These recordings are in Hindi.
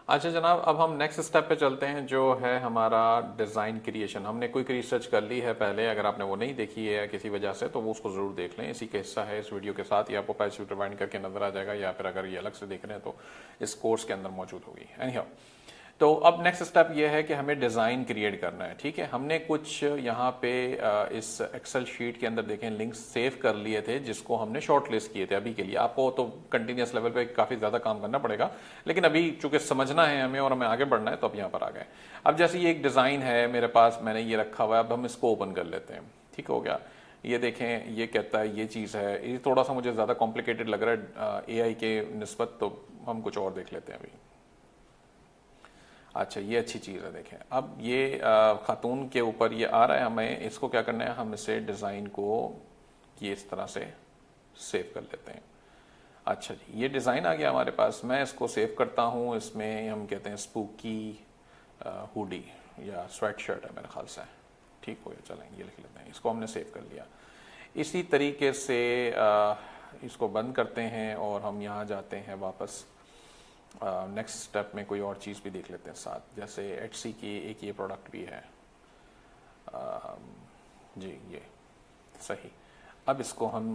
अच्छा जनाब, अब हम नेक्स्ट स्टेप पे चलते हैं जो है हमारा डिज़ाइन क्रिएशन। हमने क्विक रिसर्च कर ली है पहले, अगर आपने वो नहीं देखी है किसी वजह से तो वो उसको ज़रूर देख लें। इसी का हिस्सा है इस वीडियो के साथ, ये आपको पैसे रिवाइंड करके नजर आ जाएगा, या फिर अगर ये अलग से देख रहे हैं तो इस कोर्स के अंदर मौजूद होगी। एनीहाउ, तो अब नेक्स्ट स्टेप ये है कि हमें डिज़ाइन क्रिएट करना है। ठीक है, हमने कुछ यहाँ पे इस एक्सेल शीट के अंदर देखें लिंक्स सेव कर लिए थे जिसको हमने शॉर्ट लिस्ट किए थे। अभी के लिए आपको तो कंटिन्यूस लेवल पे काफ़ी ज़्यादा काम करना पड़ेगा, लेकिन अभी चूंकि समझना है हमें और हमें आगे बढ़ना है तो अब यहाँ पर आ गए। अब जैसे ये एक डिज़ाइन है मेरे पास, मैंने ये रखा हुआ है, अब हम इसको ओपन कर लेते हैं। ठीक हो गया, ये देखें, ये कहता है ये चीज़ है, ये थोड़ा सा मुझे ज़्यादा कॉम्प्लिकेटेड लग रहा है एआई के निस्बत, तो हम कुछ और देख लेते हैं अभी। अच्छा, ये अच्छी चीज़ है, देखें अब ये खातून के ऊपर ये आ रहा है। हमें इसको क्या करना है, हम इसे डिज़ाइन को ये इस तरह से सेव कर लेते हैं। अच्छा जी, ये डिज़ाइन आ गया हमारे पास, मैं इसको सेव करता हूँ। इसमें हम कहते हैं स्पूकी हुडी या स्वेट शर्ट है मेरे ख्याल से। ठीक हो गया, चलें ये लिख लेते हैं, इसको हमने सेव कर लिया। इसी तरीके से इसको बंद करते हैं और हम यहाँ जाते हैं वापस। नेक्स्ट स्टेप में कोई और चीज़ भी देख लेते हैं साथ, जैसे एटसी की एक ये प्रोडक्ट भी है। जी ये सही। अब इसको हम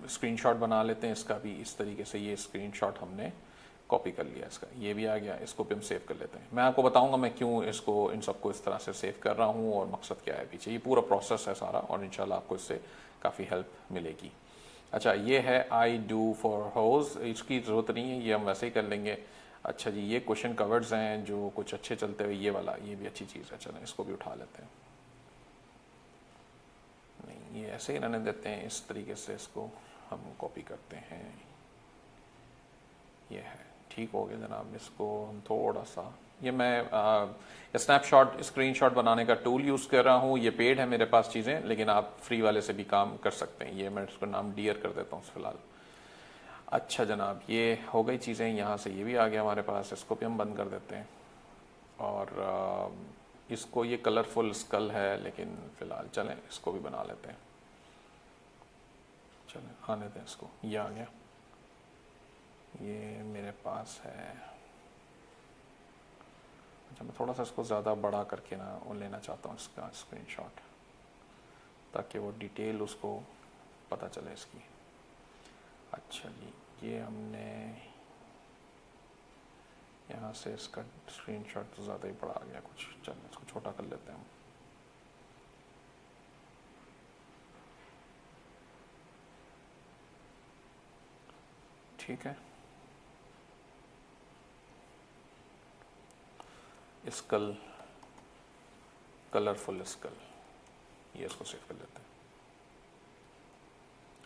स्क्रीनशॉट बना लेते हैं इसका भी, इस तरीके से ये स्क्रीनशॉट हमने कॉपी कर लिया इसका, ये भी आ गया। इसको भी हम सेव कर लेते हैं। मैं आपको बताऊंगा मैं क्यों इसको इन सबको इस तरह से सेव कर रहा हूँ और मकसद क्या है पीछे। ये पूरा प्रोसेस है सारा और इंशाल्लाह आपको इससे काफ़ी हेल्प मिलेगी। अच्छा, ये है आई डू फॉर हाउस, इसकी ज़रूरत नहीं है, ये हम वैसे ही कर लेंगे। अच्छा जी, ये क्वेश्चन कवर्ड्स हैं जो कुछ अच्छे चलते हुए, ये वाला ये भी अच्छी चीज़ है, चलें इसको भी उठा लेते हैं। नहीं, ये ऐसे ही रहने देते हैं, इस तरीके से इसको हम कॉपी करते हैं। ये है, ठीक हो गया जनाब। इसको हम थोड़ा सा, ये मैं स्नैपशॉट स्क्रीनशॉट बनाने का टूल यूज़ कर रहा हूँ। ये पेड है मेरे पास चीज़ें, लेकिन आप फ्री वाले से भी काम कर सकते हैं। ये मैं इसका नाम डियर कर देता हूँ फिलहाल। अच्छा जनाब, ये हो गई चीज़ें, यहाँ से ये भी आ गया हमारे पास, इसको भी हम बंद कर देते हैं। और इसको, ये कलरफुल स्कल है लेकिन फ़िलहाल चलें इसको भी बना लेते हैं। चलें आने दें इसको, ये आ गया, ये मेरे पास है। अच्छा, मैं थोड़ा सा इसको ज़्यादा बड़ा करके ना वो लेना चाहता हूँ इसका स्क्रीनशॉट, ताकि वो डिटेल उसको पता चले इसकी। अच्छा जी, ये हमने यहाँ से इसका स्क्रीनशॉट तो ज़्यादा ही बड़ा आ गया कुछ, चलो इसको छोटा कर लेते हैं हम। ठीक है, स्कल, कलरफुल स्कल, ये इसको सेव कर लेते हैं।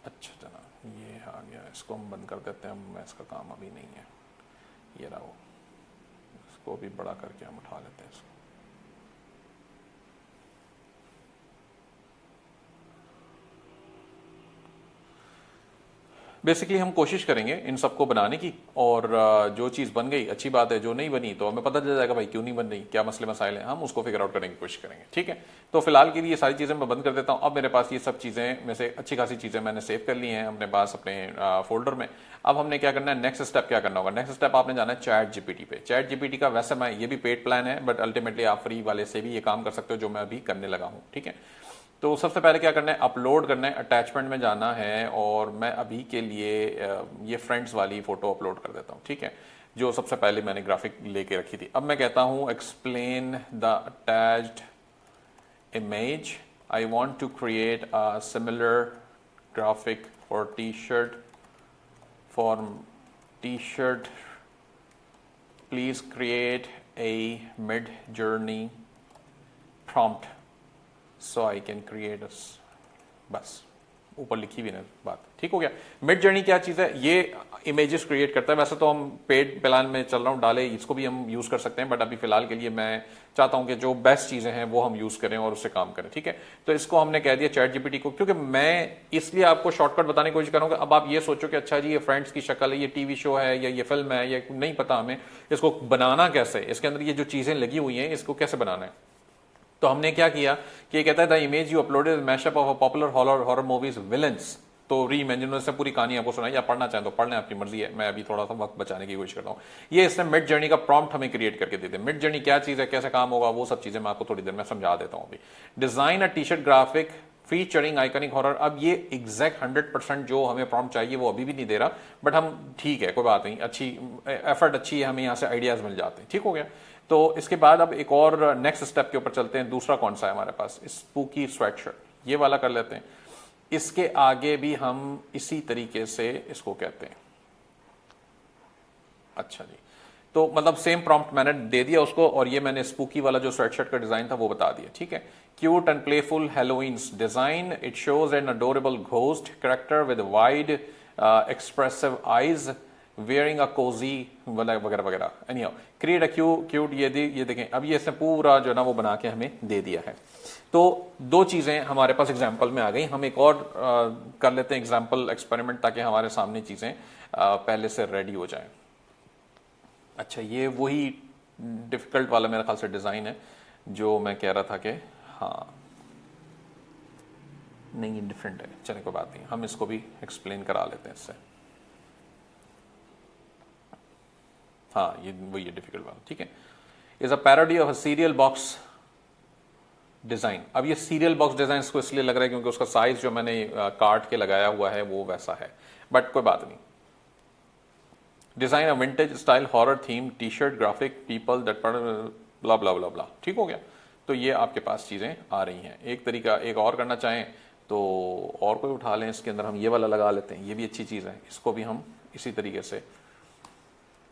अच्छा जनाब, ये आ गया, इसको हम बंद कर देते हैं। मैं इसका काम अभी नहीं है, ये रहा वो, इसको भी बड़ा करके हम उठा लेते हैं इसको। बेसिकली हम कोशिश करेंगे इन सबको बनाने की, और जो चीज़ बन गई अच्छी बात है, जो नहीं बनी तो हमें पता चल जाएगा भाई क्यों नहीं बन रही, क्या मसले मसाइल हैं, हम उसको फिगर आउट करने की कोशिश करेंगे। ठीक है, तो फिलहाल के लिए ये सारी चीज़ें मैं बंद कर देता हूँ। अब मेरे पास ये सब चीज़ें में से अच्छी खासी चीज़ें मैंने सेव कर ली हैं अपने पास अपने फोल्डर में। अब हमने क्या करना है, नेक्स्ट स्टेप क्या करना होगा, नेक्स्ट स्टेप आपने जाना है चैट जीपीटी पे। चैट जीपीटी का वैसे मैं, ये भी पेड प्लान है, बट अल्टीमेटली आप फ्री वाले से भी ये काम कर सकते हो जो मैं अभी करने लगा हूँ। ठीक है, तो सबसे पहले क्या करना है, अपलोड करना है, अटैचमेंट में जाना है, और मैं अभी के लिए ये फ्रेंड्स वाली फोटो अपलोड कर देता हूँ। ठीक है, जो सबसे पहले मैंने ग्राफिक लेके रखी थी। अब मैं कहता हूँ explain the attached image, I want to create a similar graphic for T shirt, for T shirt please create a Midjourney prompt so I can create बस ऊपर लिखी भी ना बात। ठीक हो गया। मिड जर्नी क्या चीज़ है, ये इमेजेस क्रिएट करता है। वैसे तो हम पेड प्लान में चल रहा हूँ, डाले, इसको भी हम यूज़ कर सकते हैं, बट अभी फिलहाल के लिए मैं चाहता हूँ कि जो बेस्ट चीज़ें हैं वो हम यूज़ करें और उससे काम करें। ठीक है, तो इसको हमने कह दिया चैट जीपीटी को, क्योंकि मैं इसलिए आपको शॉर्टकट बताने की कोशिश करूँगा। अब आप ये सोचो कि अच्छा जी ये फ्रेंड्स की शक्ल है, ये टीवी शो है, या ये फिल्म है, या नहीं पता हमें इसको बनाना कैसे, इसके अंदर ये जो चीज़ें लगी हुई हैं इसको कैसे बनाना है। तो हमने क्या किया कि ये कहता है the image you uploaded mashup of a popular horror movies villains, तो री इमेजिन से पूरी कहानी आपको सुनाई, आप पढ़ना चाहें तो पढ़ लें, आपकी मर्जी है, मैं अभी थोड़ा सा वक्त बचाने की कोशिश करता हूँ। ये इसने मिड जर्नी का प्रॉम्प्ट हमें क्रिएट करके देते हैं। मिड जर्नी क्या चीज़ है, कैसे काम होगा, वो सब चीज़ें मैं आपको थोड़ी देर में समझा देता हूँ। अभी डिज़ाइन अ T shirt graphic featuring iconic horror. अब ये एग्जैक्ट 100% जो हमें प्रॉम्प्ट चाहिए वो अभी भी नहीं दे रहा, बट हम ठीक है, कोई बात नहीं, अच्छी एफर्ट अच्छी है, हमें यहाँ से आइडियाज़ मिल जाते हैं। ठीक हो गया। तो इसके बाद अब एक और नेक्स्ट स्टेप के ऊपर चलते हैं। दूसरा कौन सा है हमारे पास, स्पूकी स्वेटशर्ट, ये वाला कर लेते हैं। इसके आगे भी हम इसी तरीके से इसको कहते हैं। अच्छा जी, तो मतलब सेम प्रॉम्प्ट मैंने दे दिया उसको, और ये मैंने स्पूकी वाला जो स्वेटशर्ट का डिजाइन था वो बता दिया। ठीक है, cute and playful Halloween's design, it shows an adorable ghost character with wide expressive eyes wearing a cosy वगैरह वगैरह। एनीहाउ क्रिएट अ क्यूट, ये देखें, अब ये इसने पूरा जो ना वो बना के हमें दे दिया है। तो दो चीजें हमारे पास एग्जाम्पल में आ गई। हम एक और कर लेते हैं एग्जाम्पल एक्सपेरिमेंट, ताकि हमारे सामने चीजें पहले से रेडी हो जाएं। अच्छा, ये वही डिफिकल्ट वाला मेरे ख्याल से डिजाइन है जो मैं कह रहा था कि हाँ नहीं, डिफरेंट है, चलिए कोई बात नहीं, हम इसको भी एक्सप्लेन करा लेते हैं इससे। हाँ, ये वही है डिफिकल्ट वाला। ठीक है, is a parody of a serial box design. अब ये सीरियल बॉक्स डिजाइन को इसलिए लग रहा है क्योंकि उसका साइज जो मैंने काट के लगाया हुआ है वो वैसा है, बट कोई बात नहीं। Design a vintage style horror theme T shirt graphic people that blah blah blah blah. ठीक हो गया। तो ये आपके पास चीजें आ रही हैं। एक तरीका एक और करना चाहें तो और कोई उठा लें, इसके अंदर हम ये वाला लगा लेते हैं, ये भी अच्छी चीज है, इसको भी हम इसी तरीके से।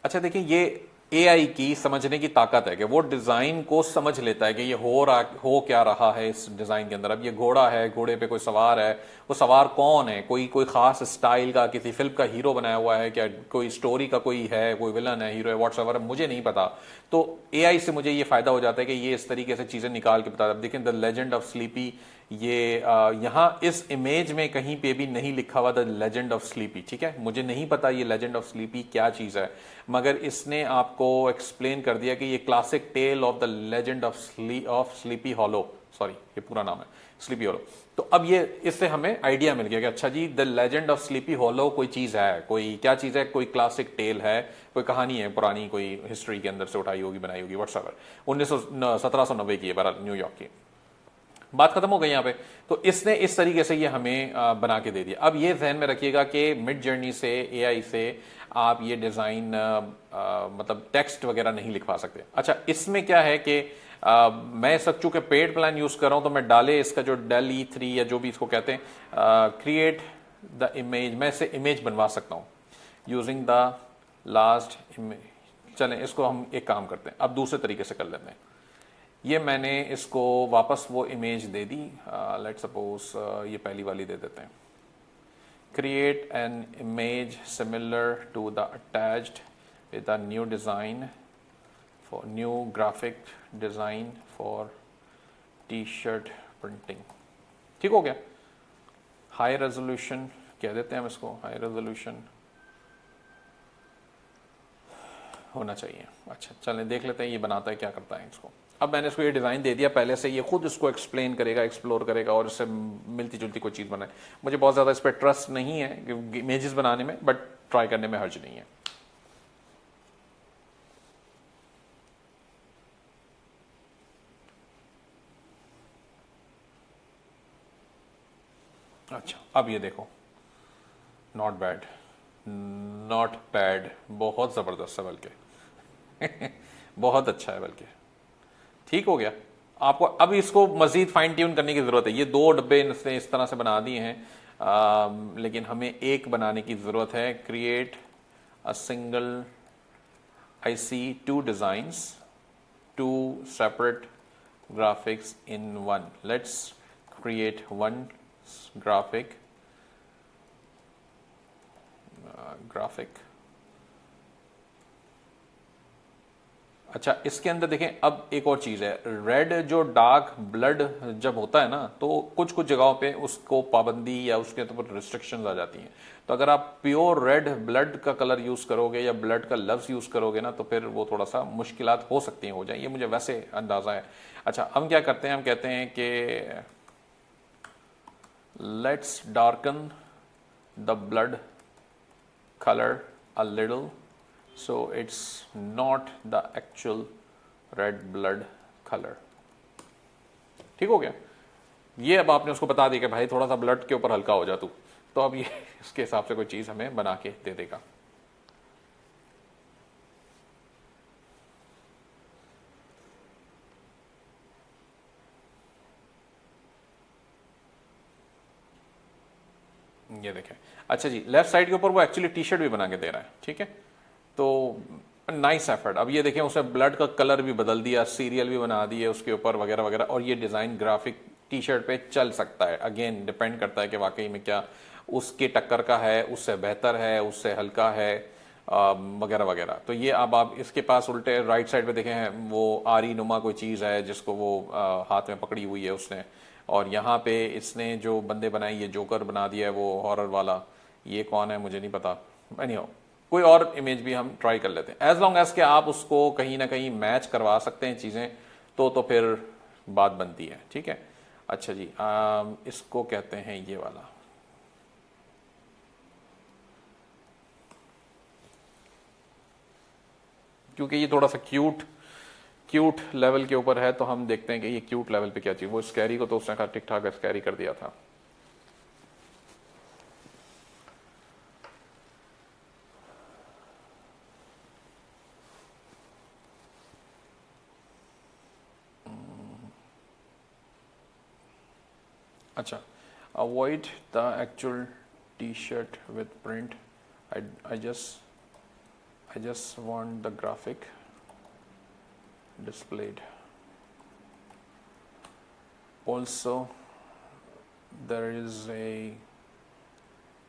अच्छा देखिए, ये एआई की समझने की ताकत है कि वो डिजाइन को समझ लेता है कि ये हो क्या रहा है इस डिजाइन के अंदर। अब ये घोड़ा है, घोड़े पे कोई सवार है, वो सवार कौन है, कोई खास स्टाइल का किसी फिल्म का हीरो बनाया हुआ है क्या, कोई स्टोरी का कोई है, कोई विलन है, हीरो है, व्हाट्सएवर, मुझे नहीं पता। तो एआई से मुझे ये फायदा हो जाता है कि ये इस तरीके से चीजें निकाल के बताता है। देखें, द लेजेंड ऑफ स्लीपी, ये यहाँ इस इमेज में कहीं पे भी नहीं लिखा हुआ द लेजेंड ऑफ स्लीपी। ठीक है, मुझे नहीं पता ये लेजेंड ऑफ स्लीपी क्या चीज है, मगर इसने आपको एक्सप्लेन कर दिया कि ये classic tale of the legend of Sleepy Hollow, sorry ये पूरा नाम है, स्लीपी हॉलो। तो अब ये इससे हमें आइडिया मिल गया कि अच्छा जी, the legend of Sleepy Hollow कोई चीज है, कोई क्या चीज है, कोई क्लासिक टेल है, कोई कहानी है पुरानी, कोई हिस्ट्री के अंदर से उठाई होगी, बनाई होगी, व्हाट्सएवर, 1790 की है, बहरहाल न्यूयॉर्क की। बात खत्म हो गई यहाँ पे। तो इसने इस तरीके से ये हमें बना के दे दिया। अब ये ध्यान में रखिएगा कि मिड जर्नी से, एआई से आप ये डिजाइन मतलब टेक्स्ट वगैरह नहीं लिखवा सकते। अच्छा, इसमें क्या है कि मैं सब चूंकि पेड प्लान यूज कर रहा हूं, तो मैं डाले इसका जो डेल E3 या जो भी इसको कहते हैं, क्रिएट द इमेज, मैं इससे इमेज बनवा सकता हूं यूजिंग द लास्ट इमेज। चलें, इसको हम एक काम करते हैं, अब दूसरे तरीके से कर लेते हैं। ये मैंने इसको वापस वो इमेज दे दी, लेट सपोज ये पहली वाली दे देते हैं। Create an image similar to the attached with a new design for new graphic design for T shirt printing. ठीक हो गया। हाई रेजोल्यूशन कह देते हैं हम इसको, हाई रेजोल्यूशन होना चाहिए। अच्छा चलें देख लेते हैं ये बनाता है क्या करता है इसको। अब मैंने इसको ये डिज़ाइन दे दिया पहले से, ये खुद इसको एक्सप्लेन करेगा, एक्सप्लोर करेगा और इससे मिलती जुलती कोई चीज़ बनाए। मुझे बहुत ज़्यादा इस पर ट्रस्ट नहीं है इमेजेस बनाने में, बट ट्राई करने में हर्ज नहीं है। अच्छा अब ये देखो, नॉट बैड, नॉट बैड, बहुत ज़बरदस्त है बल्कि बहुत अच्छा है बल्कि। ठीक हो गया। आपको अब इसको मजीद फाइन ट्यून करने की जरूरत है। ये दो डब्बे इसने इस तरह से बना दिए हैं, लेकिन हमें एक बनाने की जरूरत है। Create a single, I see two designs, two separate graphics in one. Let's create one graphic. अच्छा इसके अंदर देखें, अब एक और चीज है, रेड जो डार्क ब्लड जब होता है ना, तो कुछ कुछ जगहों पे उसको पाबंदी या उसके ऊपर रिस्ट्रिक्शंस आ जाती हैं। तो अगर आप प्योर रेड ब्लड का कलर यूज करोगे या ब्लड का लफ्ज यूज करोगे ना, तो फिर वो थोड़ा सा मुश्किलात हो सकती हैं, हो जाए, ये मुझे वैसे अंदाजा है। अच्छा हम क्या करते हैं, हम कहते हैं कि let's darken the blood color a little, so it's not the actual red blood color। ठीक हो गया? ये अब आपने उसको बता दिया कि भाई थोड़ा सा ब्लड के ऊपर हल्का हो जा तू, तो अब ये इसके हिसाब से कोई चीज हमें बना के दे देगा। ये देखें। अच्छा जी, लेफ्ट साइड के ऊपर वो एक्चुअली टी शर्ट भी बना के दे रहा है, ठीक है, तो नाइस एफर्ट। अब ये देखें, उसने ब्लड का कलर भी बदल दिया, सीरियल भी बना दिए उसके ऊपर वगैरह वगैरह, और ये डिजाइन ग्राफिक टी शर्ट पे चल सकता है। अगेन डिपेंड करता है कि वाकई में क्या उसके टक्कर का है, उससे बेहतर है, उससे हल्का है वगैरह वगैरह। तो ये अब आप इसके पास उल्टे राइट साइड पे देखें हैं, वो आरी नुमा कोई चीज़ है जिसको वो हाथ में पकड़ी हुई है उसने, और यहाँ पे इसने जो बंदे बनाए, ये जोकर बना दिया है वो हॉरर वाला। ये कौन है मुझे नहीं पता, एनीहाउ कोई और इमेज भी हम ट्राई कर लेते हैं। एज लॉन्ग एज के आप उसको कहीं ना कहीं मैच करवा सकते हैं चीज़ें, तो फिर बात बनती है, ठीक है। अच्छा जी, इसको कहते हैं ये वाला, क्योंकि ये थोड़ा सा क्यूट लेवल के ऊपर है, तो हम देखते हैं कि ये क्यूट लेवल पे क्या चाहिए। वो स्कैरी को तो उसने कहा ठीक ठाक स्कैरी कर दिया था। अच्छा, avoid the actual T shirt with print, I just want the graphic displayed. Also, there is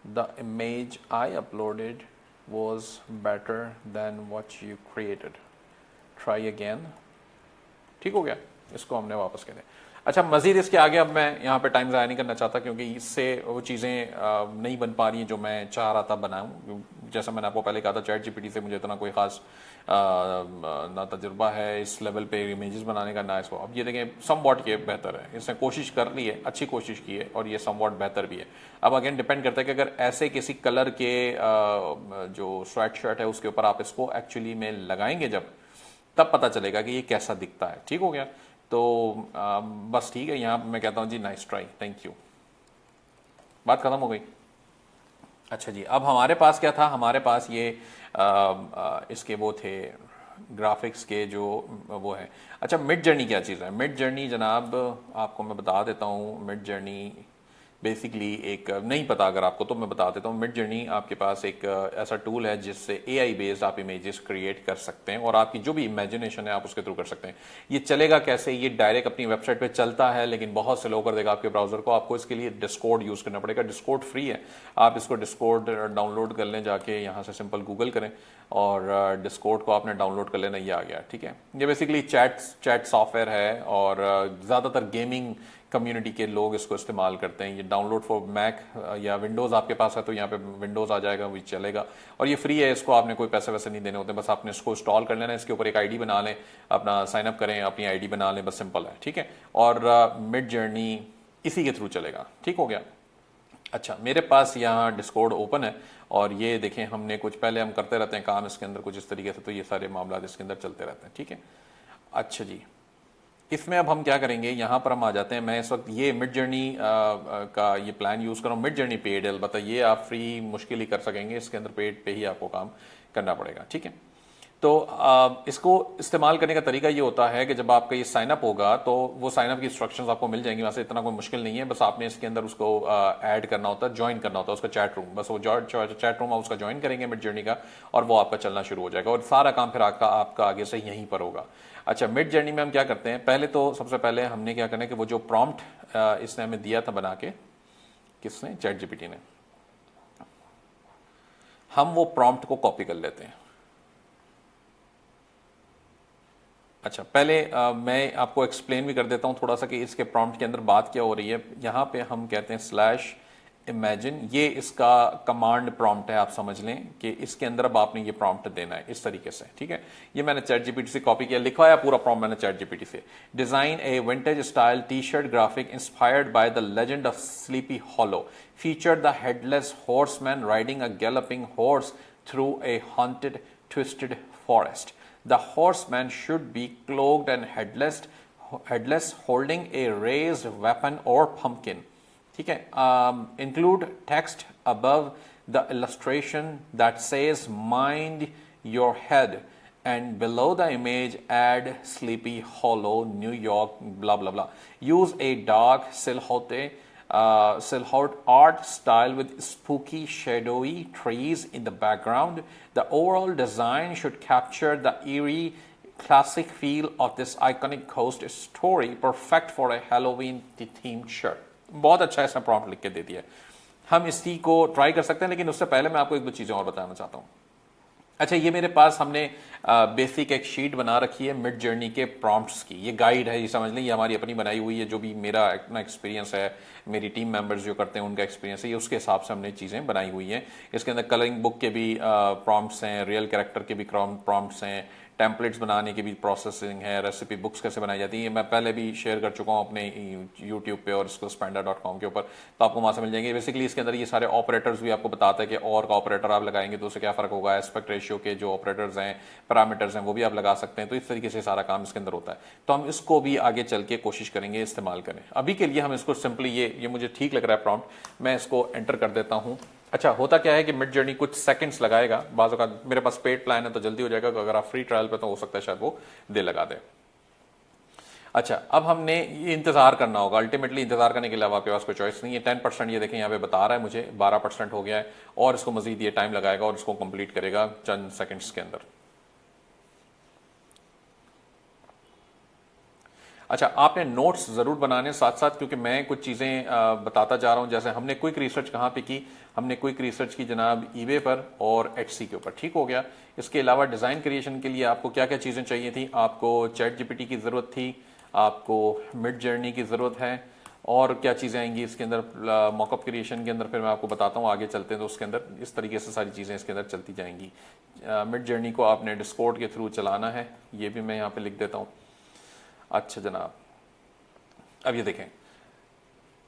the image I uploaded was better than what you created. Try again. ठीक हो गया, इसको हमने वापस कर दिया। अच्छा, मजीद इसके आगे अब मैं यहाँ पे टाइम ज़ाया नहीं करना चाहता, क्योंकि इससे वो चीज़ें नहीं बन पा रही हैं जो मैं चाह रहा था बनाऊँ। जैसा मैंने आपको पहले कहा था, चैट जीपीटी से मुझे इतना कोई ख़ास ना तजुर्बा है इस लेवल पे इमेजेस बनाने का, ना इसको। अब ये देखें, सम वॉट ये बेहतर है, इसने कोशिश कर ली है, अच्छी कोशिश की है, और ये सम वॉट बेहतर भी है। अब अगेन डिपेंड करता है कि अगर ऐसे किसी कलर के जो स्वेट शर्ट है उसके ऊपर आप इसको एक्चुअली में लगाएंगे जब, तब पता चलेगा कि ये कैसा दिखता है। ठीक हो गया? तो बस ठीक है, यहाँ मैं कहता हूँ जी नाइस ट्राई, थैंक यू, बात खत्म हो गई। अच्छा जी, अब हमारे पास क्या था? हमारे पास ये इसके वो थे ग्राफिक्स के जो वो है। अच्छा, मिड जर्नी क्या चीज़ है? मिड जर्नी जनाब आपको मैं बता देता हूँ। मिड जर्नी बेसिकली एक, नहीं पता अगर आपको तो मैं बता देता हूँ। मिड जर्नी आपके पास एक ऐसा टूल है जिससे एआई बेस्ड आप इमेजेस क्रिएट कर सकते हैं, और आपकी जो भी इमेजिनेशन है आप उसके थ्रू कर सकते हैं। ये चलेगा कैसे? ये डायरेक्ट अपनी वेबसाइट पे चलता है, लेकिन बहुत स्लो कर देगा आपके ब्राउजर को। आपको इसके लिए डिस्कॉर्ड यूज़ करना पड़ेगा। डिस्कॉर्ड फ्री है, आप इसको डिस्कॉर्ड डाउनलोड कर लें जाके, यहाँ से सिंपल गूगल करें और डिस्कॉर्ड को आपने डाउनलोड कर लेना। ये आ गया, ठीक है। ये बेसिकली चैट सॉफ्टवेयर है, और ज़्यादातर गेमिंग कम्युनिटी के लोग इसको इस्तेमाल करते हैं। ये डाउनलोड फॉर मैक या विंडोज़ आपके पास है तो यहाँ पे विंडोज़ आ जाएगा, वो चलेगा, और ये फ्री है। इसको आपने कोई पैसे वैसे नहीं देने होते, बस आपने इसको इंस्टॉल कर लेना है। इसके ऊपर एक आईडी बना लें, अपना साइन अप करें, अपनी आईडी बना लें, बस सिंपल है, ठीक है। और मिड जर्नी इसी के थ्रू चलेगा। ठीक हो गया? अच्छा, मेरे पास यहाँ डिस्कॉर्ड ओपन है, और ये देखें, हमने कुछ पहले हम करते रहते हैं काम इसके अंदर कुछ इस तरीके से, तो ये सारे मामला इसके अंदर चलते रहते हैं, ठीक है। अच्छा जी, इसमें अब हम क्या करेंगे, यहाँ पर हम आ जाते हैं। मैं इस वक्त ये मिड जर्नी का ये प्लान यूज़ कर रहा हूँ। मिड जर्नी पेड है, अलबत्ता ये आप फ्री मुश्किल ही कर सकेंगे, इसके अंदर पेड पे ही आपको काम करना पड़ेगा, ठीक है। तो इसको इस्तेमाल करने का तरीका ये होता है कि जब आपका ये साइनअप होगा तो वो साइनअप की इंस्ट्रक्शंस आपको मिल जाएंगी, वहाँ से इतना कोई मुश्किल नहीं है। बस आपने इसके अंदर उसको ऐड करना होता है, ज्वाइन करना होता है उसका चैट रूम। बस वो चैट रूम आप उसका ज्वाइन करेंगे मिड जर्नी का, और वो आपका चलना शुरू हो जाएगा, और सारा काम फिर आपका आगे से यहीं पर होगा। अच्छा, मिड जर्नी में हम क्या करते हैं? पहले तो सबसे पहले हमने क्या करना है कि वो जो प्रॉम्प्ट इसने हमें दिया था बना के, किसने? चैट जीपीटी ने। हम वो प्रॉम्प्ट को कॉपी कर लेते हैं। अच्छा, पहले मैं आपको एक्सप्लेन भी कर देता हूं थोड़ा सा कि इसके प्रॉम्प्ट के अंदर बात क्या हो रही है। यहाँ पे हम कहते हैं इमेजिन, ये इसका कमांड प्रॉम्प्ट है, आप समझ लें कि इसके अंदर अब आपने ये प्रॉम्प्ट देना है इस तरीके से, ठीक है। ये मैंने चैट जीपीटी से कॉपी किया, लिखा है पूरा प्रॉम्प्ट मैंने चैट जीपीटी से। Design a vintage style T shirt graphic inspired by the legend of Sleepy Hollow, feature the headless horseman riding a galloping horse through a haunted twisted forest. The horseman should be cloaked and headless holding a raised weapon और पम्पकिन, ठीक है। Include text above the illustration that says mind your head and below the image add Sleepy Hollow New York blah blah blah. Use a dark silhouette art style with spooky shadowy trees in the background. The overall design should capture the eerie classic feel of this iconic coast story, perfect for a Halloween themed shirt. बहुत अच्छा इसमें प्रॉम्प्ट लिख के दे दिया है। हम इसी को ट्राई कर सकते हैं, लेकिन उससे पहले मैं आपको एक दो चीजें और बताना चाहता हूं। अच्छा, ये मेरे पास हमने बेसिक एक शीट बना रखी है मिड जर्नी के प्रॉम्प्ट्स की। ये गाइड है, ये समझ लें, ये हमारी अपनी बनाई हुई है, जो भी मेरा अपना एक्सपीरियंस है, मेरी टीम मेंबर्स जो करते हैं उनका एक्सपीरियंस है, ये उसके हिसाब से हमने चीज़ें बनाई हुई हैं। इसके अंदर कलरिंग बुक के भी प्रॉम्प्ट्स हैं, रियल कैरेक्टर के भी प्रॉम्प्ट्स हैं, टेम्पलेट्स बनाने की भी प्रोसेसिंग है, रेसिपी बुक्स कैसे बनाई जाती है, मैं पहले भी शेयर कर चुका हूँ अपने यूट्यूब पे और skillspanda.com के ऊपर, तो आपको वहाँ से मिल जाएंगे। बेसिकली इसके अंदर ये सारे ऑपरेटर्स भी आपको बताता है कि और का ऑपरेटर आप लगाएंगे तो उससे क्या फ़र्क होगा, एस्पेक्ट रेशियो के जो ऑपरेटर्स हैं, पैरामीटर्स हैं, वो भी आप लगा सकते हैं। तो इस तरीके से सारा काम इसके अंदर होता है। तो हम इसको भी आगे चल के कोशिश करेंगे इस्तेमाल करें। अभी के लिए हम इसको सिंपली ये मुझे ठीक लग रहा है प्रॉम्प्ट, मैं इसको एंटर कर देता हूँ। अच्छा, होता क्या है कि मिड जर्नी कुछ सेकंड्स लगाएगा, बाज़ का मेरे पास पेड प्लान है तो जल्दी हो जाएगा, अगर आप फ्री ट्रायल पे तो हो सकता है शायद वो दे लगा दे। अच्छा, अब हमने ये इंतजार करना होगा। अल्टीमेटली इंतजार करने के अलावा आपके पास कोई चॉइस नहीं है। 10% ये देखें यहाँ पे बता रहा है मुझे, 12% हो गया है और इसको मजीद ये टाइम लगाएगा और इसको कंप्लीट करेगा चंद सेकंड्स के अंदर। अच्छा, आपने नोट्स जरूर बनाने साथ साथ, क्योंकि मैं कुछ चीज़ें बताता जा रहा हूं। जैसे हमने क्विक रिसर्च कहाँ पे की, हमने क्विक रिसर्च की जनाब ईबे पर और एचसी के ऊपर, ठीक हो गया। इसके अलावा डिज़ाइन क्रिएशन के लिए आपको क्या क्या चीज़ें चाहिए थी, आपको चैट जीपीटी की ज़रूरत थी, आपको मिड जर्नी की ज़रूरत है, और क्या चीज़ें आएंगी इसके अंदर मॉकअप क्रिएशन के अंदर, फिर मैं आपको बताता हूँ आगे चलते हैं। तो उसके अंदर इस तरीके से सारी चीज़ें इसके अंदर चलती जाएंगी। मिड जर्नी को आपने डिस्कॉर्ड के थ्रू चलाना है, ये भी मैं यहाँ पे लिख देता हूँ। अच्छा जनाब, अब ये देखें,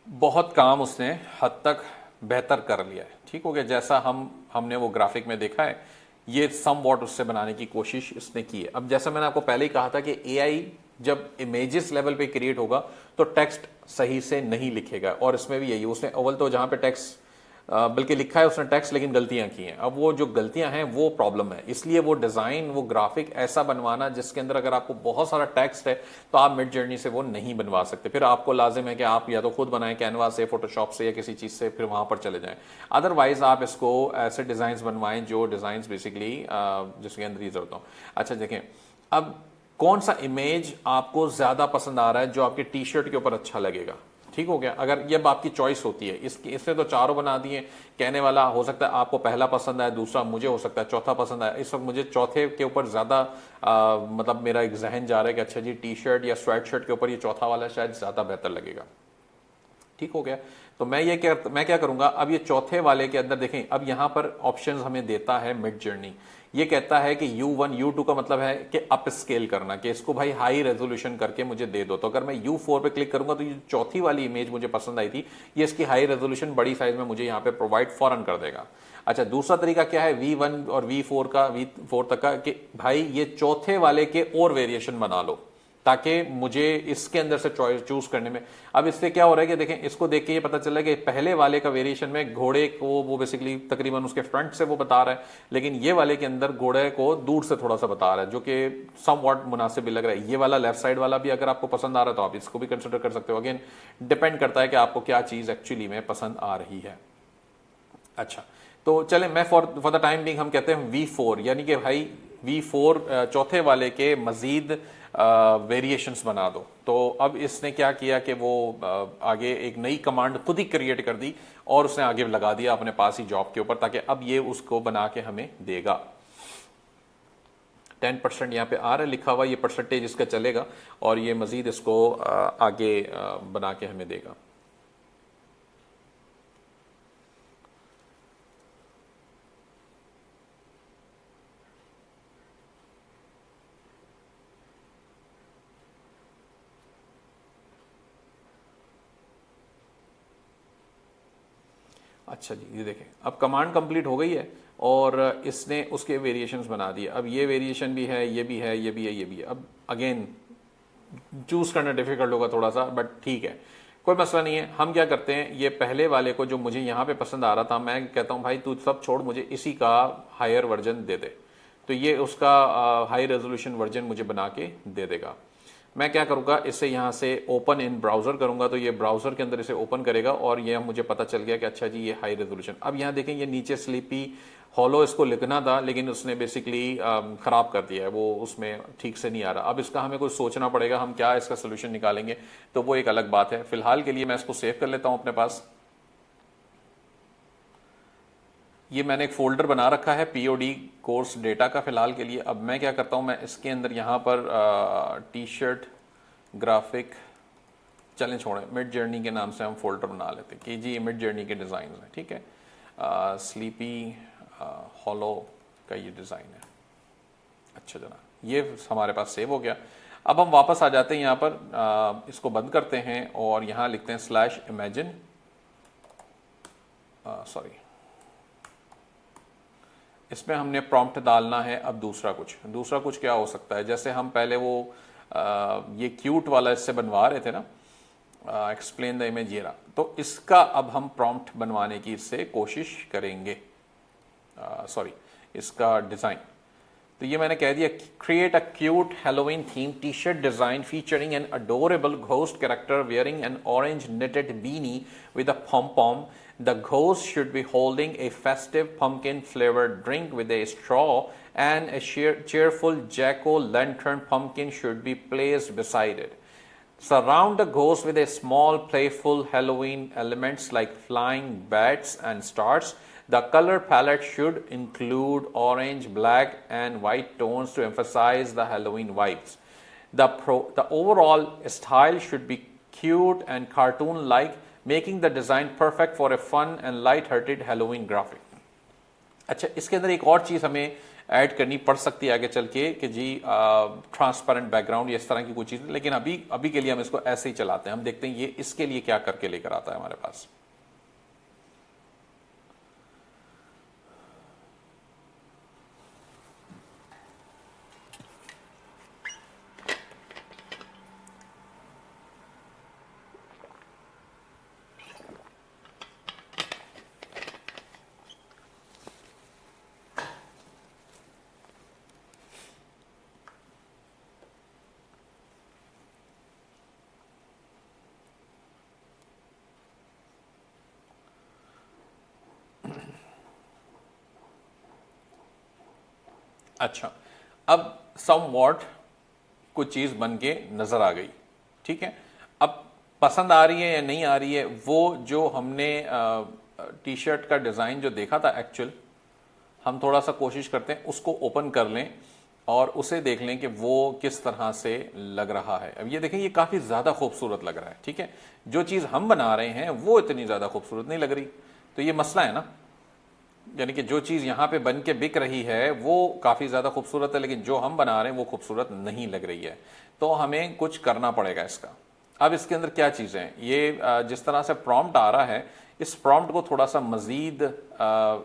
बहुत काम उसने हद तक बेहतर कर लिया है, ठीक हो गया। जैसा हमने वो ग्राफिक में देखा है, ये सम वॉट उससे बनाने की कोशिश इसने की है। अब जैसा मैंने आपको पहले ही कहा था कि एआई जब इमेजेस लेवल पे क्रिएट होगा तो टेक्स्ट सही से नहीं लिखेगा, और इसमें भी यही, उसने अव्वल तो जहां पे टेक्स्ट बल्कि लिखा है उसने टेक्स्ट, लेकिन गलतियां की हैं। अब वो जो गलतियां हैं वो प्रॉब्लम है, इसलिए वो डिजाइन, वो ग्राफिक ऐसा बनवाना जिसके अंदर अगर आपको बहुत सारा टेक्स्ट है तो आप मिड जर्नी से वो नहीं बनवा सकते। फिर आपको लाजिम है कि आप या तो खुद बनाएं कैनवा से, फोटोशॉप से या किसी चीज से, फिर वहां पर चले जाएं। अदरवाइज आप इसको ऐसे डिजाइन बनवाएं जो डिजाइन बेसिकली जिसके अंदर ये जरूरत हो। अच्छा देखें, अब कौन सा इमेज आपको ज्यादा पसंद आ रहा है जो आपके टी शर्ट के ऊपर अच्छा लगेगा, ठीक हो गया। अगर ये आपकी चॉइस होती है, इससे तो चारों बना दिए, कहने वाला हो सकता है आपको पहला पसंद आए, दूसरा मुझे हो सकता है चौथा पसंद आए। इस वक्त मुझे चौथे के ऊपर ज्यादा मतलब मेरा एक जहन जा रहा है कि अच्छा जी टी शर्ट या स्वेट शर्ट के ऊपर ये चौथा वाला शायद ज्यादा बेहतर लगेगा, ठीक हो गया। तो मैं क्या करूंगा, अब ये चौथे वाले के अंदर देखें, अब यहां पर ऑप्शंस हमें देता है मिड जर्नी। ये कहता है कि U1 U2 का मतलब है कि अप स्केल करना, कि इसको भाई हाई रेजोल्यूशन करके मुझे दे दो। तो अगर मैं U4 पे क्लिक करूंगा तो ये चौथी वाली इमेज मुझे पसंद आई थी, ये इसकी हाई रेजोल्यूशन बड़ी साइज में मुझे यहाँ पे प्रोवाइड फौरन कर देगा। अच्छा, दूसरा तरीका क्या है V1 और V4 तक का, कि भाई ये चौथे वाले के और वेरिएशन बना लो ताकि मुझे इसके अंदर से चॉइस चूज करने में। अब इससे क्या हो रहा है कि देखें, इसको देख के ये पता चला कि पहले वाले का वेरिएशन में घोड़े को वो बेसिकली तकरीबन उसके फ्रंट से वो बता रहा है, लेकिन ये वाले के अंदर घोड़े को दूर से थोड़ा सा बता रहा है, जो कि सम वॉट मुनासिब भी लग रहा है। ये वाला लेफ्ट साइड वाला भी अगर आपको पसंद आ रहा है तो आप इसको भी कंसिडर कर सकते हो। अगेन डिपेंड करता है कि आपको क्या चीज एक्चुअली में पसंद आ रही है। अच्छा, तो चले, मैं फॉर द टाइम बिंग हम कहते हैं V4, यानी कि भाई V4 चौथे वाले के मजीद वेरिएशंस बना दो। तो अब इसने क्या किया कि वो आगे एक नई कमांड खुद ही क्रिएट कर दी और उसने आगे लगा दिया अपने पास ही जॉब के ऊपर, ताकि अब ये उसको बना के हमें देगा। 10% यहाँ पे आ रहा है लिखा हुआ, ये परसेंटेज इसका चलेगा और ये मजीद इसको आगे बना के हमें देगा। अच्छा जी, ये देखें अब कमांड कंप्लीट हो गई है और इसने उसके वेरिएशंस बना दिए। अब ये वेरिएशन भी है, ये भी है, ये भी है, ये भी है। अब अगेन चूज करना डिफिकल्ट होगा थोड़ा सा, बट ठीक है, कोई मसला नहीं है। हम क्या करते हैं, ये पहले वाले को जो मुझे यहाँ पे पसंद आ रहा था, मैं कहता हूँ भाई तू सब छोड़, मुझे इसी का हायर वर्जन दे दे। तो ये उसका हाई रेजोल्यूशन वर्जन मुझे बना के दे देगा। मैं क्या करूंगा, इसे यहाँ से ओपन इन ब्राउजर करूंगा तो ये ब्राउजर के अंदर इसे ओपन करेगा और ये मुझे पता चल गया कि अच्छा जी ये हाई रेजोल्यूशन। अब यहाँ देखें ये नीचे स्लीपी हॉलो इसको लिखना था, लेकिन उसने बेसिकली खराब कर दिया है, वो उसमें ठीक से नहीं आ रहा। अब इसका हमें कुछ सोचना पड़ेगा, हम क्या इसका सोल्यूशन निकालेंगे, तो वो एक अलग बात है। फिलहाल के लिए मैं इसको सेव कर लेता हूं अपने पास। ये मैंने एक फोल्डर बना रखा है पीओडी कोर्स डेटा का फिलहाल के लिए। अब मैं क्या करता हूं, मैं इसके अंदर यहां पर टी शर्ट ग्राफिक, चलें छोड़ें, मिड जर्नी के नाम से हम फोल्डर बना लेते हैं कि जी मिड जर्नी के डिज़ाइन हैं, ठीक है। स्लीपी हॉलो का ये डिज़ाइन है। अच्छा जनाब, ये हमारे पास सेव हो गया। अब हम वापस आ जाते हैं यहाँ पर, इसको बंद करते हैं और यहाँ लिखते हैं स्लैश इमेजिन, सॉरी, इसमें हमने प्रॉम्प्ट डालना है। अब दूसरा कुछ क्या हो सकता है, जैसे हम पहले वो ये क्यूट वाला इससे बनवा रहे थे ना, एक्सप्लेन द इमेज, ये रहा। तो इसका अब हम प्रॉम्प्ट बनवाने की इससे कोशिश करेंगे, सॉरी इसका डिज़ाइन। तो ये मैंने कह दिया, create a cute Halloween theme T shirt design featuring an adorable ghost character wearing an orange knitted beanie with a pom pom. The ghost should be holding a festive pumpkin flavored drink with a straw, and a cheerful jack-o'-lantern pumpkin should be placed beside it. Surround the ghost with a small playful Halloween elements like flying bats and stars. The color palette should include orange, black, and white tones to emphasize the Halloween vibes. The overall style should be cute and cartoon-like, making the design perfect for a fun and light-hearted Halloween graphic. अच्छा, इसके अंदर एक और चीज़ हमें ऐड करनी पड़ सकती है आगे चल के कि जी ट्रांसपेरेंट बैकग्राउंड या इस तरह की कोई चीज़, लेकिन अभी के लिए हम इसको ऐसे ही चलाते हैं। हम देखते हैं ये इसके लिए क्या करके लेकर आता है हमारे पास। अच्छा, अब सम वॉट कुछ चीज़ बन के नज़र आ गई, ठीक है। अब पसंद आ रही है या नहीं आ रही है, वो जो हमने टी शर्ट का डिज़ाइन जो देखा था एक्चुअल, हम थोड़ा सा कोशिश करते हैं उसको ओपन कर लें और उसे देख लें कि वो किस तरह से लग रहा है। अब ये देखें, ये काफ़ी ज़्यादा खूबसूरत लग रहा है, ठीक है। जो चीज़ हम बना रहे हैं वो इतनी ज़्यादा खूबसूरत नहीं लग रही, तो ये मसला है ना। यानी कि जो चीज़ यहाँ पे बन के बिक रही है वो काफ़ी ज़्यादा खूबसूरत है, लेकिन जो हम बना रहे हैं वो खूबसूरत नहीं लग रही है। तो हमें कुछ करना पड़ेगा इसका। अब इसके अंदर क्या चीज़ें हैं, ये जिस तरह से प्रॉम्प्ट आ रहा है, इस प्रॉम्प्ट को थोड़ा सा मज़ीद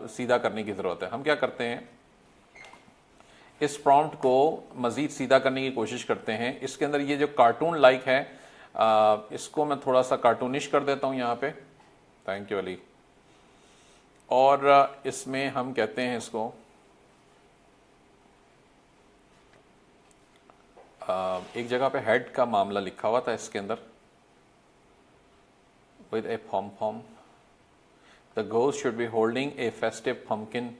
सीधा करने की ज़रूरत है। हम क्या करते हैं, इस प्रॉम्प्ट को मज़ीद सीधा करने की कोशिश करते हैं। इसके अंदर ये जो कार्टून लाइक है, इसको मैं थोड़ा सा कार्टूनिश कर देता हूँ यहाँ पे। Thank you Ali. और इसमें हम कहते हैं इसको एक जगह पे हेड का मामला लिखा हुआ था इसके अंदर, with a pom pom, the ghost should be holding a festive pumpkin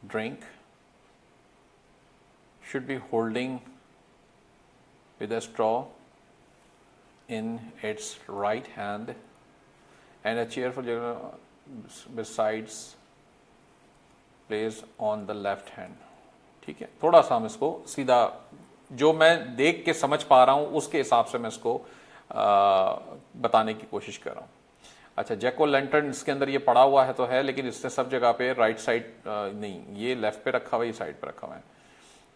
drink, should be holding with a straw in its right hand and a cheerful besides placed on the left hand। ठीक है, थोड़ा सा हम इसको सीधा, जो मैं देख के समझ पा रहा हूं उसके हिसाब से मैं इसको बताने की कोशिश कर रहा हूं। अच्छा, जैक ओ लैंटर्न इसके अंदर ये पड़ा हुआ है तो है, लेकिन इससे सब जगह पे राइट साइड नहीं, ये लेफ्ट पे रखा हुआ है, ये साइड पे रखा हुआ है।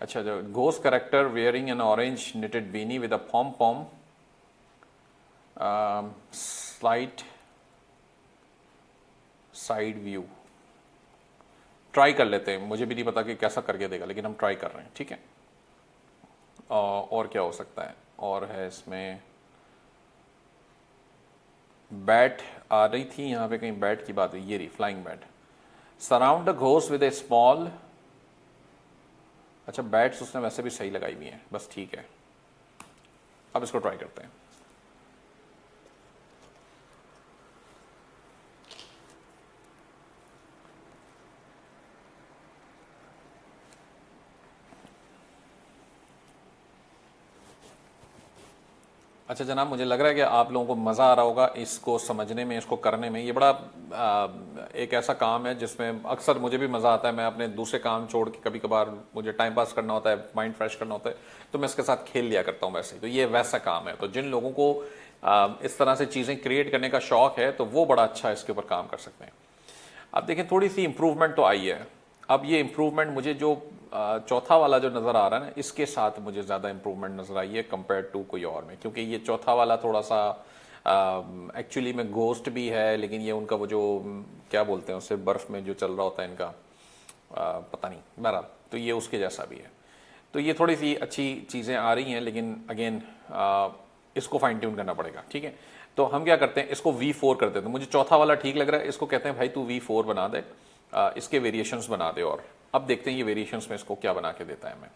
अच्छा, जो ghost character wearing an orange knitted beanie with a pom pom, side view try कर लेते हैं, मुझे भी नहीं पता कि कैसा करके देगा, लेकिन हम ट्राई कर रहे हैं, ठीक है। और क्या हो सकता है, और है इसमें बैट आ रही थी यहाँ पे, कहीं बैट की बात हुई, ये रही flying bat. Surround the ghost with A small, अच्छा बैट्स उसने वैसे भी सही लगाई हुई हैं, बस ठीक है। अब इसको ट्राई करते हैं। अच्छा जनाब, मुझे लग रहा है कि आप लोगों को मज़ा आ रहा होगा इसको समझने में, इसको करने में। ये बड़ा एक ऐसा काम है जिसमें अक्सर मुझे भी मज़ा आता है। मैं अपने दूसरे काम छोड़ के कभी कभार मुझे टाइम पास करना होता है, माइंड फ्रेश करना होता है, तो मैं इसके साथ खेल लिया करता हूँ वैसे। तो ये वैसा काम है, तो जिन लोगों को इस तरह से चीज़ें क्रिएट करने का शौक है तो वो बड़ा अच्छा इसके ऊपर काम कर सकते हैं। अब देखें, थोड़ी सी इम्प्रूवमेंट तो आई है। अब ये इम्प्रूवमेंट मुझे जो चौथा वाला जो नज़र आ रहा है ना, इसके साथ मुझे ज़्यादा इम्प्रूवमेंट नज़र आई है कंपेयर टू कोई और में, क्योंकि ये चौथा वाला थोड़ा सा एक्चुअली में घोस्ट भी है, लेकिन ये उनका वो जो क्या बोलते हैं उसे, बर्फ़ में जो चल रहा होता है इनका, पता नहीं, बहरहाल तो ये उसके जैसा भी है। तो ये थोड़ी सी अच्छी चीज़ें आ रही हैं, लेकिन अगेन इसको फाइन ट्यून करना पड़ेगा, ठीक है। तो हम क्या करते हैं, इसको V4 कर देते हैं। मुझे चौथा वाला ठीक लग रहा है, इसको कहते हैं भाई तू V4 बना दे, इसके वेरिएशंस बना दे। और अब देखते हैं ये वेरिएशंस में इसको क्या बना के देता है हमें।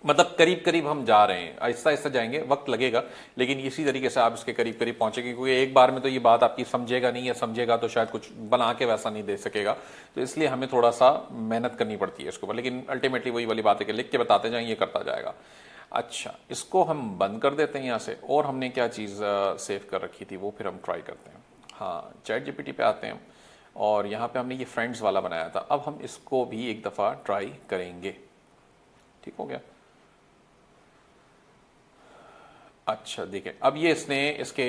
मतलब करीब करीब हम जा रहे हैं, आहिस्ता आहिस्ता जाएंगे, वक्त लगेगा, लेकिन इसी तरीके से आप इसके करीब करीब पहुंचेंगे, क्योंकि एक बार में तो ये बात आपकी समझेगा नहीं, या समझेगा तो शायद कुछ बना के वैसा नहीं दे सकेगा। तो इसलिए हमें थोड़ा सा मेहनत करनी पड़ती है इसके ऊपर, लेकिन अल्टीमेटली वही वाली बात है कि लिख के बताते जाएंगे, ये करता जाएगा। अच्छा, इसको हम बंद कर देते हैं यहाँ से, और हमने क्या चीज़ सेव कर रखी थी वो फिर हम ट्राई करते हैं। हाँ, चैट जीपीटी पे आते हैं, और यहाँ पे हमने ये फ्रेंड्स वाला बनाया था। अब हम इसको भी एक दफ़ा ट्राई करेंगे, ठीक हो गया। अच्छा देखिए, अब ये इसने इसके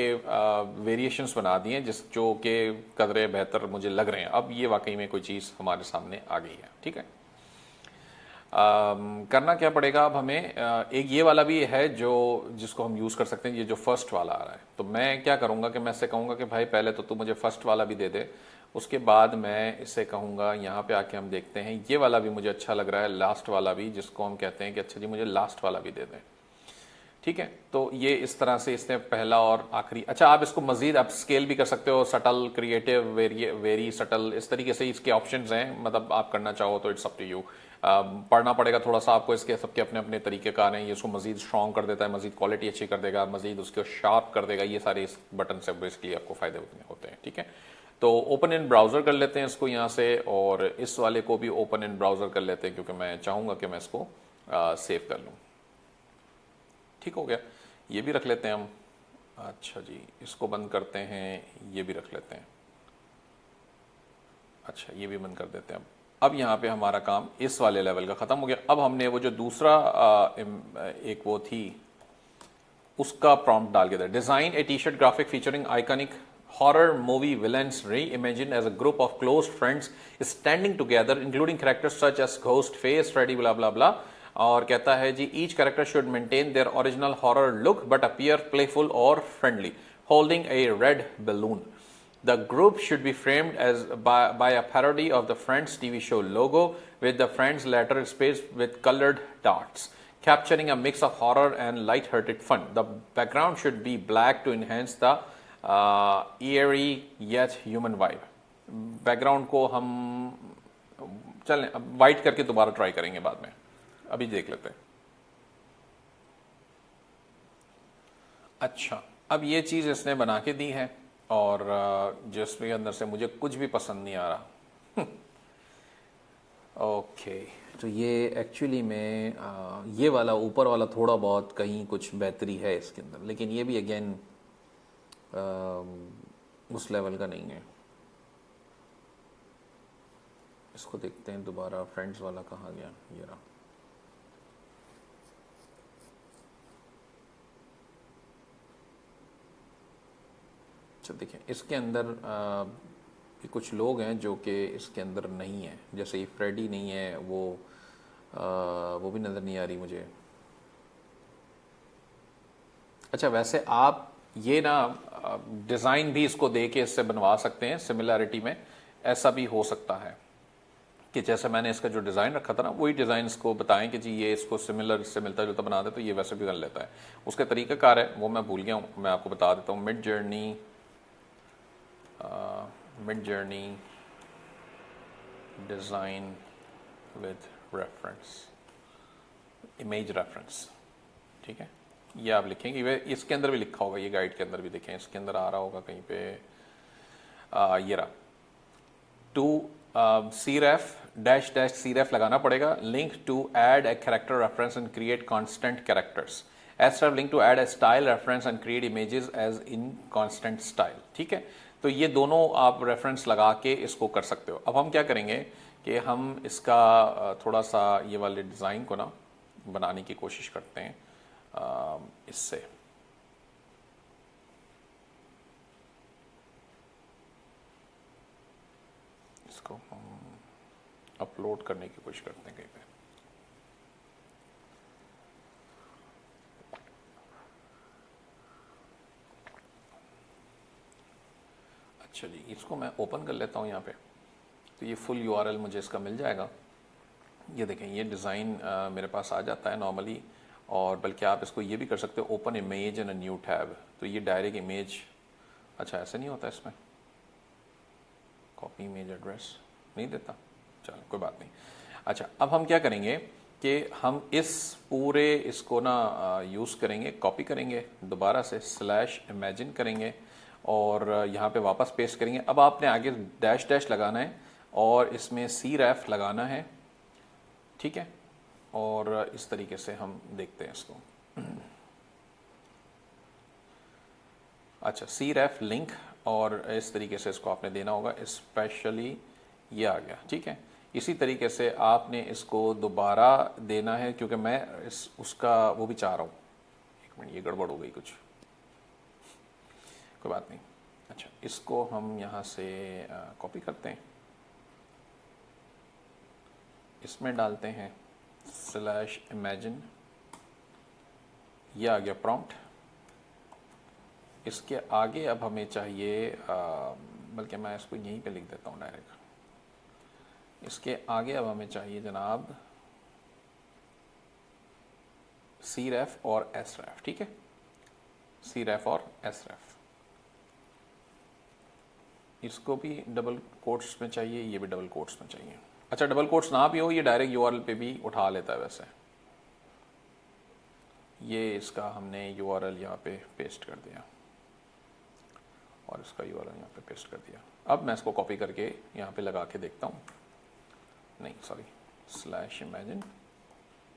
वेरिएशंस बना दिए जिस जो कि कदरे बेहतर मुझे लग रहे हैं। अब ये वाकई में कोई चीज़ हमारे सामने आ गई है, ठीक है। करना क्या पड़ेगा अब हमें, एक ये वाला भी है जो जिसको हम यूज़ कर सकते हैं, ये जो फर्स्ट वाला आ रहा है। तो मैं क्या करूँगा कि मैं इससे कहूँगा कि भाई पहले तो तू मुझे फर्स्ट वाला भी दे दे, उसके बाद मैं इससे कहूँगा यहाँ पे आके हम देखते हैं, ये वाला भी मुझे अच्छा लग रहा है, लास्ट वाला भी, जिसको हम कहते हैं कि अच्छा जी मुझे लास्ट वाला भी दे दें, ठीक है। तो ये इस तरह से इसने पहला और आखिरी। अच्छा, आप इसको मजीद आप स्केल भी कर सकते हो, सटल, क्रिएटिव, वेरी सटल, इस तरीके से इसके ऑप्शंस हैं। मतलब आप करना चाहो तो इट्स अप टू यू। पढ़ना पड़ेगा थोड़ा सा आपको, इसके सबके अपने अपने तरीकेकार हैं। ये इसको मजीद स्ट्रॉन्ग कर देता है, मजीद क्वालिटी अच्छी कर देगा, मजीद उसको शार्प कर देगा। ये सारे इस बटन से बेसिकली आपको फायदे होते हैं, ठीक है। तो ओपन इन ब्राउज़र कर लेते हैं इसको यहाँ से, और इस वाले को भी ओपन इन ब्राउज़र कर लेते हैं, क्योंकि मैं चाहूँगा कि मैं इसको सेव कर लूँ। ठीक हो गया, ये भी रख लेते हैं हम। अच्छा जी, इसको बंद करते हैं, ये भी रख लेते हैं। अच्छा, ये भी बंद कर देते हैं। अब यहाँ पे हमारा काम इस वाले लेवल का ख़त्म हो गया। अब हमने वो जो दूसरा एक वो थी उसका प्रॉम्प्ट डाल के दिया, design A T shirt graphic featuring iconic horror movie villains reimagined as a group of close friends standing together including characters such as Ghost, Face, Freddy, blah blah blah। और कहता है जी each character should maintain their original horror look but appear playful or friendly holding a red balloon। The group should be framed as by a parody of the Friends TV show logo with the Friends letter spaced with colored dots capturing a mix of horror and light-hearted fun। The background should be black to enhance the eerie yet human vibe. Background को हम चलें अब वाइट करके दोबारा ट्राई करेंगे बाद में, अभी देख लेते हैं। अच्छा, अब ये चीज़ इसने बना के दी है, और जिसके अंदर से मुझे कुछ भी पसंद नहीं आ रहा। ओके, तो ये एक्चुअली में ये वाला ऊपर वाला थोड़ा बहुत कहीं कुछ बेहतरी है इसके अंदर, लेकिन ये भी अगेन उस लेवल का नहीं है। इसको देखते हैं दोबारा, फ्रेंड्स वाला कहाँ गया, ये रहा। अच्छा देखिए, इसके अंदर कुछ लोग हैं जो कि इसके अंदर नहीं है, जैसे ये फ्रेडी नहीं है, वो भी नज़र नहीं आ रही मुझे। अच्छा, वैसे आप ये ना डिज़ाइन भी इसको दे के इससे बनवा सकते हैं सिमिलैरिटी में। ऐसा भी हो सकता है कि जैसे मैंने इसका जो डिज़ाइन रखा था ना, वही डिज़ाइन इसको बताएं कि जी ये इसको सिमिलर से मिलता जुलता बना दे, तो ये वैसे भी कर लेता है। उसका तरीकाकार है वो मैं भूल गया हूँ, मैं आपको बता देता हूँ। Mid journey design with reference, image reference, ठीक है। ये आप लिखेंगे, वे इसके अंदर भी लिखा होगा, ये गाइड के अंदर भी देखें, इसके अंदर आ रहा होगा कहीं पे। ये रहा, to C ref dash dash C ref लगाना पड़ेगा। Link to add a character reference and create constant characters. S ref link to add a style reference and create images as in constant style, ठीक है। तो ये दोनों आप रेफरेंस लगा के इसको कर सकते हो। अब हम क्या करेंगे कि हम इसका थोड़ा सा ये वाले डिज़ाइन को ना बनाने की कोशिश करते हैं इससे। इसको हम अपलोड करने की कोशिश करते हैं कहीं पे। अच्छा जी, इसको मैं ओपन कर लेता हूँ यहाँ पे, तो ये फुल यूआरएल मुझे इसका मिल जाएगा। ये देखें, ये डिज़ाइन मेरे पास आ जाता है नॉर्मली। और बल्कि आप इसको ये भी कर सकते हो, open image in a new tab, तो ये डायरेक्ट इमेज। अच्छा, ऐसे नहीं होता इसमें, कॉपी इमेज एड्रेस नहीं देता, चलो कोई बात नहीं। अच्छा, अब हम क्या करेंगे कि हम इस पूरे इसको ना यूज़ करेंगे, कॉपी करेंगे, दोबारा से स्लैश इमेजिन करेंगे और यहाँ पे वापस पेस्ट करेंगे। अब आपने आगे डैश डैश लगाना है और इसमें सी रेफ लगाना है, ठीक है। और इस तरीके से हम देखते हैं इसको। अच्छा, सी रेफ लिंक, और इस तरीके से इसको आपने देना होगा, स्पेशली ये आ गया, ठीक है। इसी तरीके से आपने इसको दोबारा देना है, क्योंकि मैं उसका वो भी चाह रहा हूँ। एक मिनट, ये गड़बड़ हो गई कुछ, कोई बात नहीं। अच्छा, इसको हम यहाँ से कॉपी करते हैं, इसमें डालते हैं स्लैश इमेजिन, ये आ गया प्रॉम्प्ट। इसके आगे अब हमें चाहिए, बल्कि मैं इसको यहीं पे लिख देता हूँ डायरेक्ट। इसके आगे अब हमें चाहिए जनाब सी रेफ और एस रेफ, ठीक है। सी रेफ और एस रेफ, इसको भी डबल कोट्स में चाहिए, ये भी डबल कोट्स में चाहिए। अच्छा, डबल कोट्स ना भी हो, ये डायरेक्ट यूआरएल पे भी उठा लेता है वैसे। ये इसका हमने यूआरएल यहाँ पे पेस्ट कर दिया और इसका यूआरएल यहाँ पे पेस्ट कर दिया। अब मैं इसको कॉपी करके यहाँ पे लगा के देखता हूँ, नहीं सॉरी, स्लैश इमेजिन,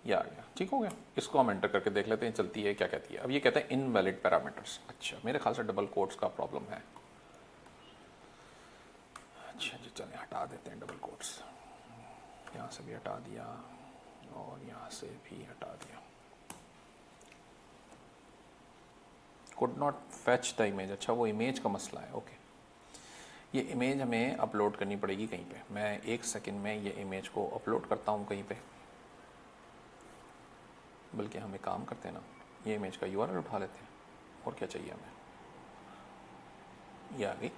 ये आ गया, ठीक हो गया। इसको हम एंटर करके देख लेते हैं चलती है क्या कहती है। अब ये कहते हैं इनवैलिड पैरामीटर्स। अच्छा, मेरे ख्याल से डबल कोट्स का प्रॉब्लम है। अच्छा जी, चलें हटा देते हैं डबल कोट्स, यहाँ से भी हटा दिया और यहाँ से भी हटा दिया। Could not fetch the image, अच्छा वो इमेज का मसला है, ओके। ये इमेज हमें अपलोड करनी पड़ेगी कहीं पे। मैं 1 सेकंड में ये इमेज को अपलोड करता हूँ कहीं पे। बल्कि हम एक काम करते हैं ना, ये इमेज का यूआरएल उठा लेते हैं, और क्या चाहिए हमें, ये आ गई।